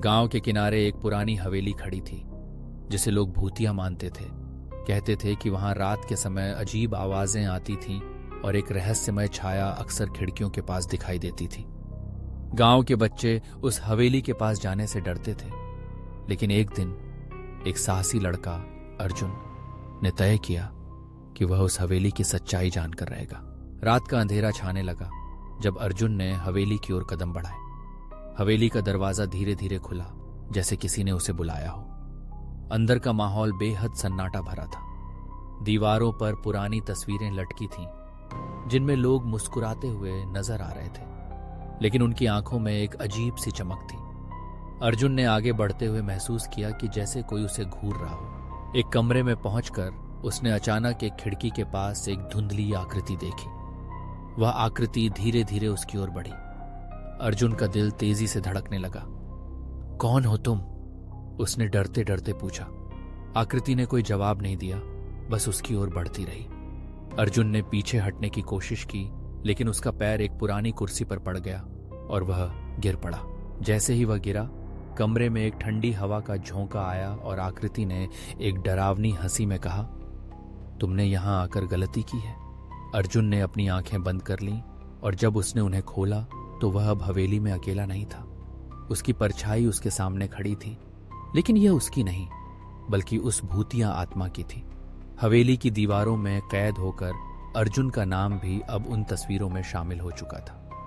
गांव के किनारे एक पुरानी हवेली खड़ी थी जिसे लोग भूतिया मानते थे। कहते थे कि वहां रात के समय अजीब आवाजें आती थीं और एक रहस्यमय छाया अक्सर खिड़कियों के पास दिखाई देती थी। गांव के बच्चे उस हवेली के पास जाने से डरते थे, लेकिन एक दिन एक साहसी लड़का अर्जुन ने तय किया कि वह उस हवेली की सच्चाई जानकर रहेगा। रात का अंधेरा छाने लगा जब अर्जुन ने हवेली की ओर कदम बढ़ाए। हवेली का दरवाजा धीरे धीरे खुला, जैसे किसी ने उसे बुलाया हो। अंदर का माहौल बेहद सन्नाटा भरा था। दीवारों पर पुरानी तस्वीरें लटकी थीं, जिनमें लोग मुस्कुराते हुए नजर आ रहे थे, लेकिन उनकी आंखों में एक अजीब सी चमक थी। अर्जुन ने आगे बढ़ते हुए महसूस किया कि जैसे कोई उसे घूर रहा हो। एक कमरे में पहुंचकर उसने अचानक एक खिड़की के पास एक धुंधली आकृति देखी। वह आकृति धीरे धीरे उसकी ओर बढ़ी। अर्जुन का दिल तेजी से धड़कने लगा। कौन हो तुम? उसने डरते डरते पूछा। आकृति ने कोई जवाब नहीं दिया, बस उसकी ओर बढ़ती रही। अर्जुन ने पीछे हटने की कोशिश की, लेकिन उसका पैर एक पुरानी कुर्सी पर पड़ गया और वह गिर पड़ा। जैसे ही वह गिरा, कमरे में एक ठंडी हवा का झोंका आया और आकृति ने एक डरावनी हंसी में कहा, तुमने यहां आकर गलती की है। अर्जुन ने अपनी आंखें बंद कर लीं और जब उसने उन्हें खोला तो वह अब हवेली में अकेला नहीं था। उसकी परछाई उसके सामने खड़ी थी, लेकिन यह उसकी नहीं, बल्कि उस भूतिया आत्मा की थी। हवेली की दीवारों में कैद होकर अर्जुन का नाम भी अब उन तस्वीरों में शामिल हो चुका था।